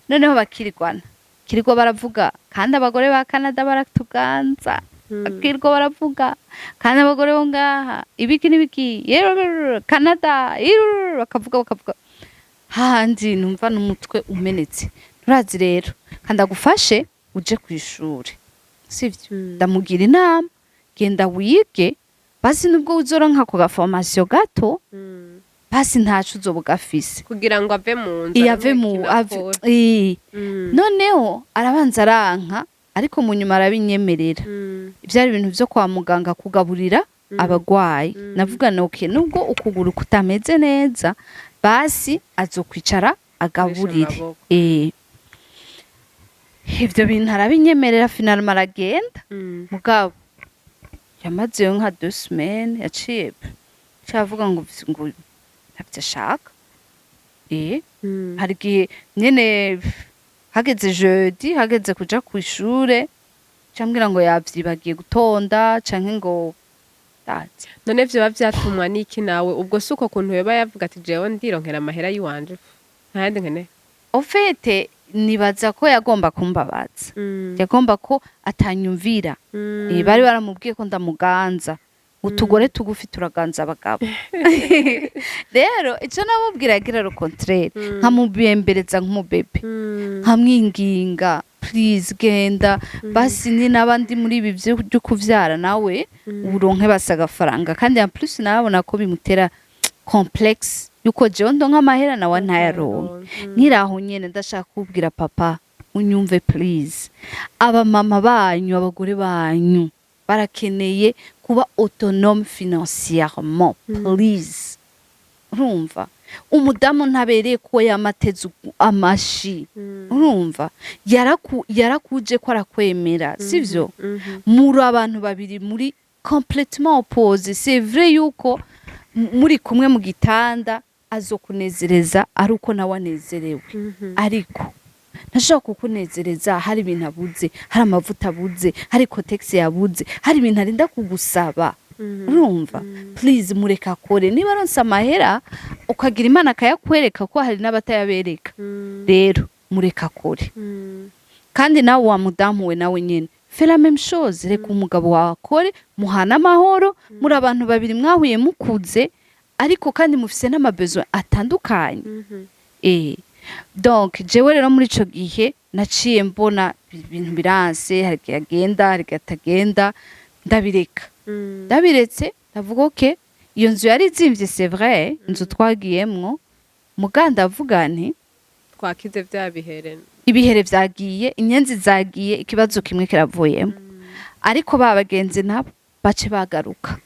Noneho kirirwa baravuga kandi abagore ba Canada baratuganza. Kirirwa baravuga kandi abagore bo ngaha ibiki Canada bakavuga handi numva n'umutwe umenetse. Turazi rero kandi agufashe uje kwishuri. Sivyo ndamugira inama genda wige basi nubwo uzoronka ko formation gato basi ntacu uzobugafise kugira ngo ave mu nzu noneho arabanza aranka ariko mu nyuma arabinyemerera ivyari ibintu byo kwa muganga kugaburira abagwayi navuga noke nubwo ukuguru kutameze neza basi azokwicara agaburire ivyo bintu arabinyemerera finalement aragenda mugabo yamazeyo nka 2 semaines yaciye cyavuga ngo ntabyashaka hari gihe nyene hageze jeudi hageze kuja ku ishure cyambwira ngo yavyibagiye gutonda canke ngo dati none vyo bavyatumwa niki nawe ubwo suko kuntu yeba yavuga ati jewe ndironkera amahera yiwanje ntandi nkene ofete nibaza ko yagomba kumbabaza yagomba ko atanyumvira bari baramubwiye ko ndamuganza utugore tugufi turaganza abagabo rero ico namubwira yagira le contraire nkamubembereza nk'umubebe nkamwinginga please genda basi ni nabandi muri ibi byo kuvyara nawe uronke basagafaranga kandi en plus nabona ko bimutera complexe yuko jewe ndonka amahera nawe ntayaronka nkiraho nyene ndashaka kubwira papa unyumve please aba mama banyu abagore banyu barakeneye kuba autonome financièrement please urumva umudamu ntabereye ko yamateze amashi urumva yarakuje ko arakwemera sivyo muri abantu babiri muri complètement opposé c'est vrai yuko muri kumwe mu gitanda azokunezereza ari uko nawe anezerewe ariko ntashaka kukunezereza hari ibintu abuze hari amavuta abuze hari kotex yabuze hari ibintu arinda kugusaba urumva please mureka akore niba aronse amahera ukagira imana akayakwereka ko hari n'abatayabereka rero mureka akore kandi nawe wa mudamu we nawe nyene fais la même chose reka umugabo wawe akore muhana amahoro muri abantu babiri mwahuye mukuze ariko kandi mufise n'amabezo atandukanye donc jewe rero muri ico gihe naciye mbona ibintu biranse hari agenda hari atagenda ndabiretse ndavuga okay iyo nzu yari izimvye c'est vrai inzu twagiyemwo muganda avuga nti twakize bya ibihere vyagiye inyenzi zagiye ikibazo kimwe kiravuyemo ariko babagenzi nabo bace bagaruka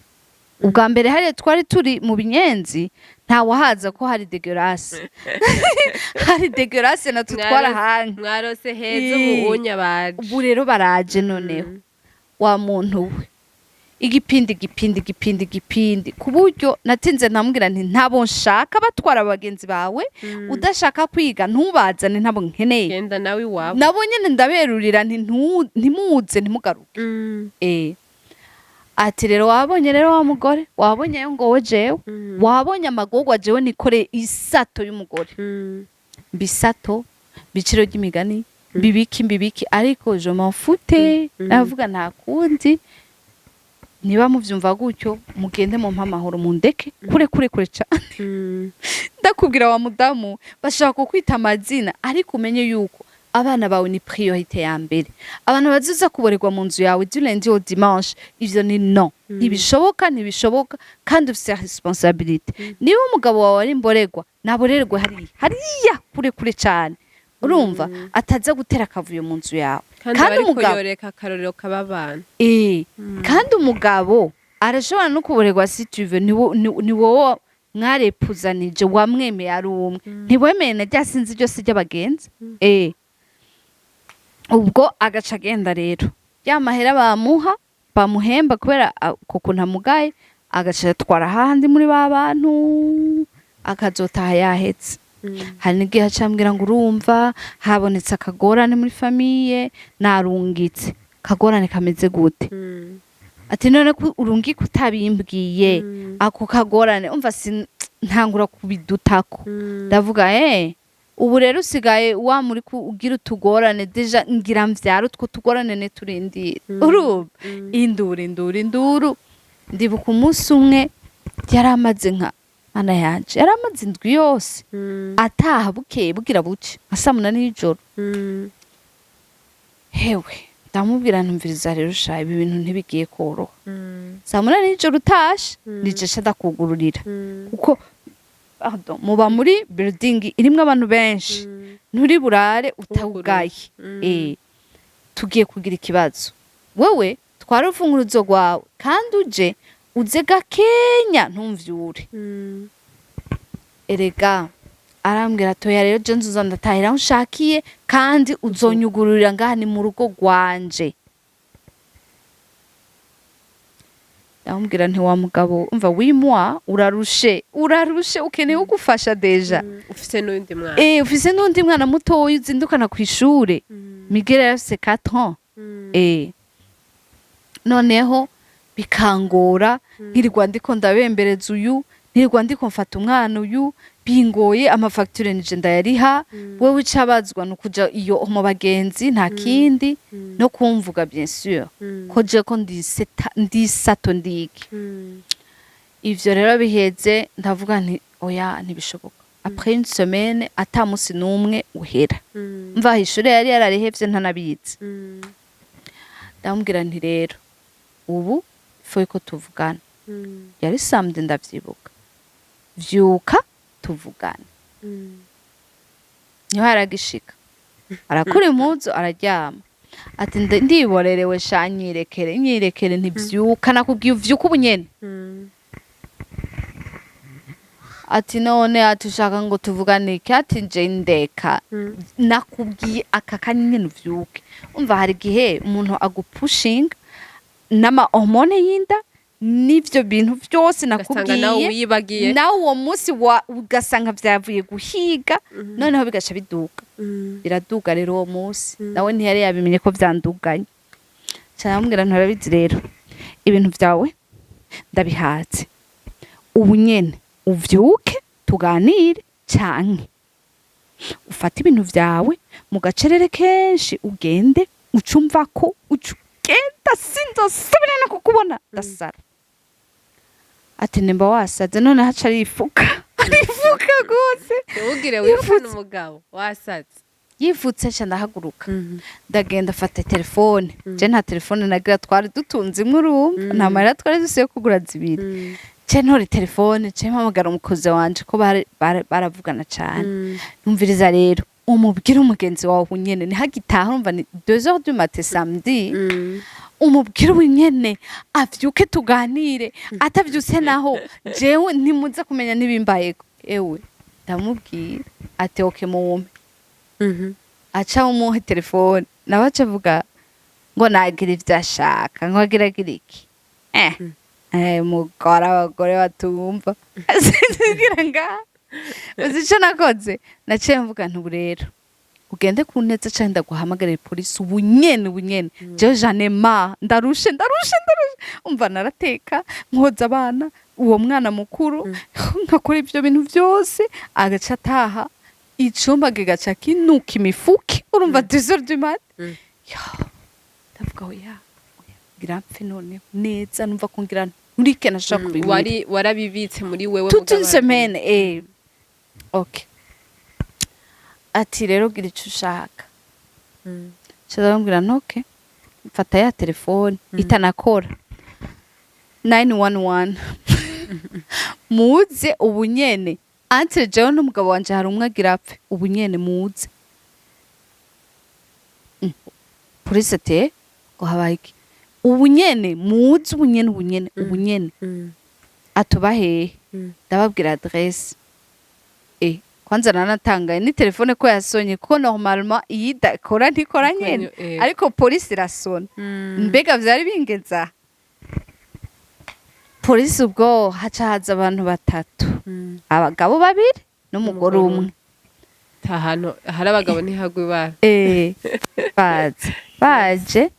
ubwa mbere hari twari turi mu binyenzi nta wahaza ko hari dégueulasse hari dégueulasse na tutwara hangi mwarose heza ubunya baje ubu rero baraje noneho wa muntu we igipindi ku buryo natinze namubwira nti ntabo nshaka batwara abagenzi bawe udashaka kwiga ntubazane ntabo nkeneye genda nawe iwabo nabo nyene ndaberurira nti ntimuze ntimugaruke ati rero wabonye rero wa mugore wabonye ngo jewe wabonye amagogwa jewe nikoreye isato y'umugore bisato biciro ry'imigani mbibiki ariko je m'en foutais navuga nta kundi niba muvyumva gutyo mugende mu mpamahoro mundeke kure cyane ndakubwira wa mudamu bashaka kukwita amazina ariko umenye yuko abana bawe ni priorité ya mbere abantu baziza kuborerwa mu nzu yawe du lundi au dimanche ivyo ni non ntibishoboka kandi ufite responsabilité niba umugabo wawe ari mborerwa naborerwe hariya kure cyane urumva ataza gutera akavuyo mu nzu yawe kandi umugabo yoreka akarorero kababana kandi umugabo arashobora no kuborerwa si tuve ni wowe mwarepuzanije wamwemeye ari umwe ntiwemeye na rya sinzi ryose ry'abagenzi ubwo agaca agenda rero ya mahera bamuhemba kubera kuko ntamugaye agaca atwara ahandi muri ba bantu akazotaha yahetse hari n'igihe acambwira ngo urumva habonetse akagorane muri famiye narungitse kagorane kameze gute ati none ko urungika utabimbwiye ako kagorane umva ntangura kubidutako ndavuga ubu rero usigaye wa muri ugira utugorane deja ngira mvyara utwo tugorane ne turindira urumva induru ndibuka umunsi umwe yaramaze nka ana yanje yaramaze indwi yose ataha bukeye bugira buce asa munani y'ijoro hewe ndamubwira ntumviriza rero sha ibi bintu ntibigiye koroha saa munani y'ijoro utashe nijesha ndakugururira kuko muba muri building irimwo abantu benshi nturi burare utawugaye tugiye kugira ikibazo wewe twara ufunguruzo rwawe kandi uze gakenya ntumvyure erega arambwira toya rero je nzuza ndatahira aho ushakiye kandi uzonyugururira ngaha ni mu rugo rwanje ndamubwira nti wa mugabo umva wimwa urarushe ukeneye ugufasha deja ufise n'undi mwana mutoya uzindukana kw'ishure Miguel yafise 4 ans noneho bikangora nkirirwa ndiko ndabembereza uyu nkirirwa ndiko mfata umwana uyu bingoye amafacture nije ndayariha wewe icabazwa no kuja iyo mu bagenzi nta kindi no kumvuga bien sûr ko je ko ndisato ndiki ivyo rero biheze ndavuga nti oya ntibishoboka après une semaine ata musi numwe uhera mva hishure yari yararihevye ntanabizi ndamubwira nti rero ubu foi ko tuvugana yari samedi ndavyibuka vyuka tuvugana niho aragishika arakura impuzu araryama ati ndiborerewe sha nyirekere ntivyuka nakubwiye uvyuka ubunyene ati none atushaka ngo tuvugane iki ati nje ndeka nakubwiye aka kanyene uvyuke umva hari gihe umuntu agupushinga nama hormone y'inda nivyo bintu byose nakubwiye nawe uwo munsi ugasanga vyavuye guhiga noneho bigaca biduga biraduga rero uwo munsi nawe ntiyari yabimenye ko vyanduganye cyamubwira ntarabizi rero ibintu vyawe ndabihatse ubu nyene uvyuke tuganire canke ufata ibintu vyawe mu gacerere kenshi ugende ucumva ko genda sinzosubira no kukubona ndasara ati nimba wasaze none haca arifuka gose ugire wifuna umugabo wasaze yifutse cyane ndahaguruka ndagenda fata telefone je nta telefone nagira twari dutunze imurumva nta mahera twari dusiye kugura zibiri je ntore telefone je mpamagara umukozi wanje ko baravugana cyane numviriza rero umubwire umugenzi wawe unyene ni hagitaha urumva ni 2h du matin samedi umubwire unyene avyuke tuganire atavyuse naho jewe ntimuze kumenya nibimbayeko ewe ndamubwira ati okay muwume aca umuhe telefone nabaca avuga ngo nagira ivyashaka ngo agiragira iki mugora abagore batumva asigira ngaha uzi ico nakoze naciye mvuga nti ubu rero ugende ku neza canke ndaguhamagarira polisi ubunyene jewe janema ndarushe umva narateka nkoza abana uwo mwana mukuru nkakora ivyo bintu vyose agaca ataha icumba kigaca kinuka imifuki urumva 2h du matin ndavuga oya ngira mpfe none neza numva ko ngira nturike nashaka kubimira warabibitse muri wewe toute une semaine okay ati rero gira ico ushaka cyarambwira ntoke mfata ya telefone itanakora 911 muze ubunyene antre jewe n'umugabo wanje hari umwe agira apfe ubunyene muze polisi ati ngo habaye iki ubunyene muzi ubunyene atuba hehe ndababwira adresse kwanza nanatangaye ni telefone ko yasonye kuko normalement iyi dakora ntikora nyene ariko polisi irasona mbega vyari bingeza polisi ubwo haca haza abantu batatu abagabo babiri n'umugore umwe tahano hari abagabo ntihagwe bara baje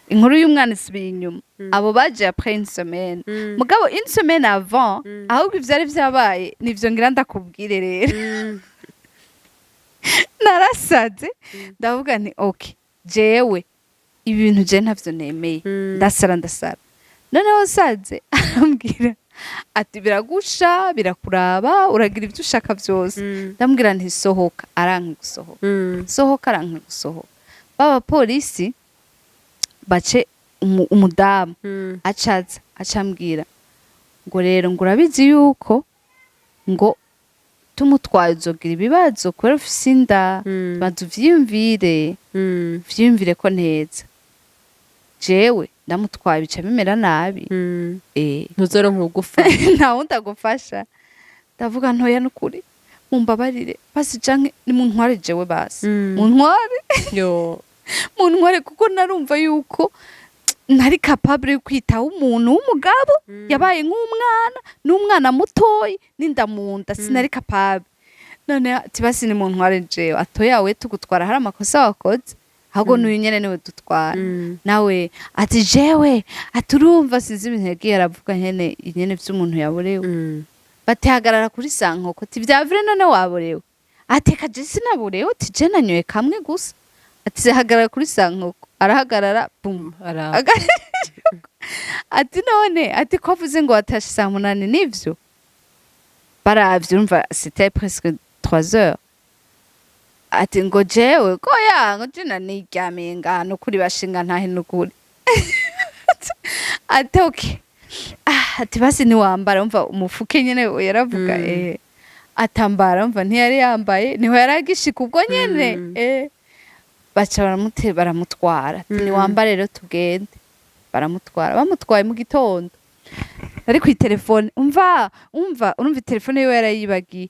inkuru y'umwana isubiye inyuma abo baje après une semaine mugabo une semaine avant ahubwo ivyari vyabaye nivyo ngira ndakubwire rero narasaze ndavuga nti okay jewe ibintu je ntavyo nemeye ndasara noneho saze arambwira ati biragusha birakuraba uragira ivyo ushaka vyose ndambwira nti sohoka aranka gusohoka baba polisi bace umudamu acaza acambwira ngo rero ngo urabizi yuko ngo tumutwaye uzogira ibibazo kubera ufise inda banza uvyiyumvire ko neza jewe ndamutwaye bica bimera nabi ntuzoronka ugufasha nta wundi agufasha ndavuga ntoya n'ukuri mumbabarire basi canke nimuntware jewe basi muntware muntware kuko narumva yuko ntari capable yo kwitaho umuntu w'umugabo yabaye n'umwana mutoyi n'indamunda sinari capable none ati basi nimuntware jewe atoya we tugutwara hari amakosa wakoze ahubwo n'uyu nyene niwe dutwara nawe ati jewe aturumva sinzi ibintu yagiye aravuga nyene vy'umuntu yaborewe batehagarara kuri sankoko ati vyavire none waborewe ateka je sinaborewe ati je nanyoye kamwe gusa ati hagarara kuri sankoko arahagarara bum ati none ati ko avuze ngo watashe saa 8 nivyo baravye urumva c'était presque 3 heures ati ngo jewe ko ngo jina niryamiye ngano kuri bashinga ntahe n'ukuri ati okay ati basi ni wambara umva umufuke nyene yaravuga atambara umva ntiyari yambaye niho yaragishika ubwo nyene baca baramutwara ati ni wambare rero tugende baramutwara bamutwaye mu gitondo ari ku telefone umva telefone yo yarayibagiye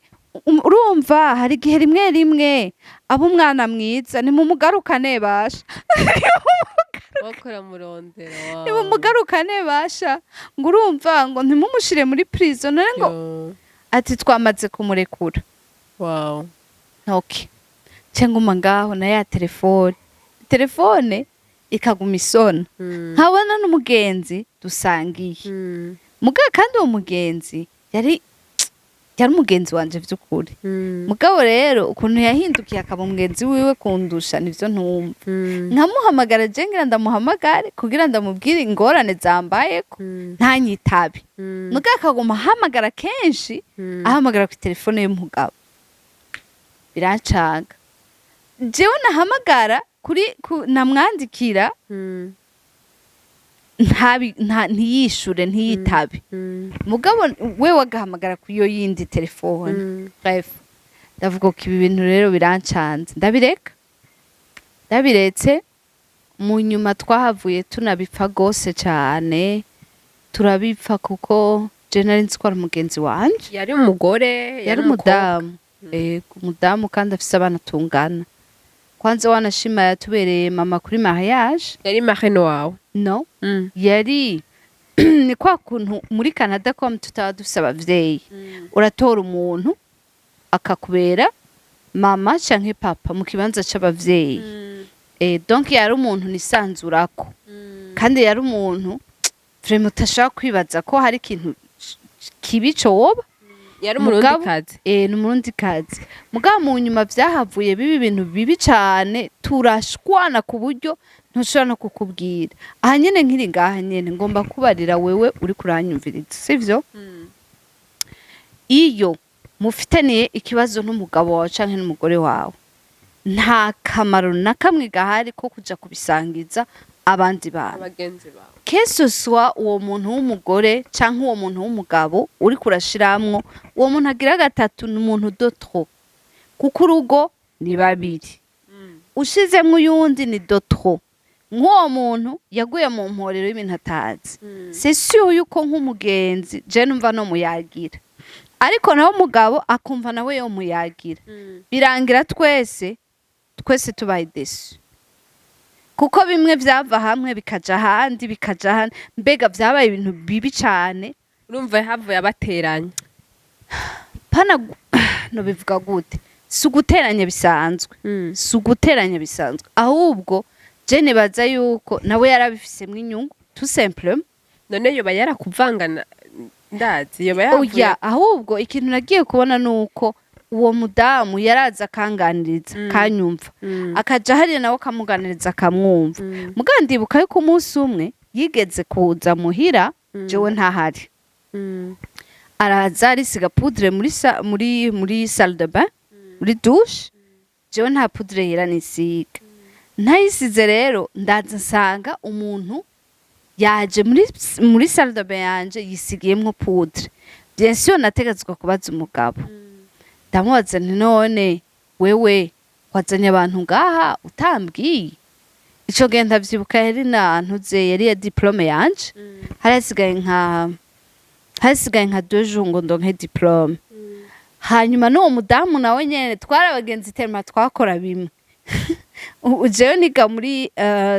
urumva hari igihe rimwe abo umwana mwiza ni mumugarukane basha bakora murondera ni mumugarukane basha ngo urumva ngo ntimumushire muri prison none ngo ati twamaze kumurekura okay cenguma ngaho na ya telefone ikaguma isona nkabona n'umugenzi dusangiye muga kandi uwo mugenzi yari umugenzi wanje vy'ukuri mugabo rero ukuntu yahindukiye akaba umugenzi wiwe kundusha nivyo ntumva nkamuhamagara je ngira ndamuhamagare kugira ndamubwire ingorane zambayeko ntanyitabe muga akaguma ahamagara kenshi ahamagara ku telefone y'umugabo birancanga jewe nahamagara namwandikira ntiyishure ntiyitabe mugabo we wagahamagara ku iyo yindi telefone bref ndavuga ko ibi bintu rero birancanze ndabiretse mu nyuma twahavuye tunabipfa gose cyane turabipfa kuko je nari nzi ko ari umugenzi wanje yari umugore yari umudamu umudamu kandi afise abana tungana kwanza wanashima yatubereye mama kuri mariage yari marraine wawe no yari ni kwa kuntu muri Canada ko tutaba dufise abavyeyi uratora umuntu akakubera mama canke papa mu kibanza c'abavyeyi donc yari umuntu nisanzurako kandi yari umuntu vraiment utashaka kwibaza ko hari ikintu kibi coba yari umurundikazi n'umurundikazi mugabo mu nyuma vyahavuye bibi ibintu bibi cane turashwana ku buryo ntushobora no kukubwira aha nyene nkiri ngaha nyene ngomba kubarira wewe uri kuranyumviriza sivyo iyo mufitaniye ikibazo n'umugabo wawe canke n'umugore wawe nta kamaro na kamwe gahari ko kuja kubisangiza abandi bantu abagenzi bawe kesoswa uwo muntu w'umugore canke uwo muntu w'umugabo uri kurashiramwo uwo muntu agira gatatu n'umuntu dotro kuko urugo ni babiri ushizemwo uyundi ni dotro nk'uwo muntu yaguye mu mporero y'ibintu atazi c'est sûr yuko nk'umugenzi je numva no muyagira ariko nawe umugabo akumva nawe yo muyagira birangira twese tubaye desu kuko bimwe vyava hamwe bikaja ahandi mbega vyabaye ibintu bibi cane urumva havuye abateranya pana no bivuga gute suguteranya bisanzwe ahubwo je nibaza yuko nawe yarabifisemo inyungu tout simplement none yoba yarakuvangana ndazi yoba yavuye oya ahubwo ikintu nagiye kubona nuko uwo mudamu yaraza akanganiriza kanyumva akaja hariya nawe akamuganiriza akamwumva mugandibuka yuko umunsi umwe yigeze kuza muhira jewe ntahari araza arisiga poudre muri salle de bain muri douche jewe nta poudre yera nisiga ntayisize rero ndaza nsanga umuntu yaje muri salle de bain yanje yisigiyemwo poudre bien sûr nategetswe kubaza umugabo ndamubaza nti none wewe wazanye abantu ngaha utambwiye ico gihe ndavyibuka yari nantuze yari ya diplome yanje harasigaye nka 2 jours ngo ndonke diplome hanyuma n'uwo mudamu nawe nyene twari abagenzi tema twakora bimwe jewe niga muri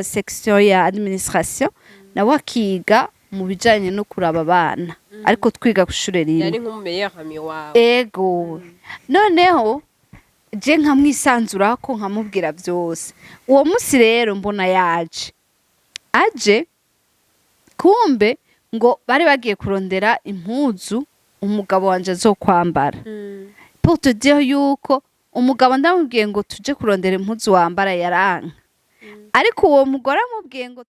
section ya administration nawe akiga mu bijanye no kuraba abana ariko twiga kushure rimwe yari nk'umumeilleur ami wawe ego noneho je nkamwisanzurako nkamubwira vyose uwo musi rero mbona aje kumbe ngo bari bagiye kurondera impuzu umugabo wanje azokwambara pour te dire yuko umugabo ndamubwiye ngo tuje kurondera impuzu wambara yaranka ariko uwo mugore amubwiye ngo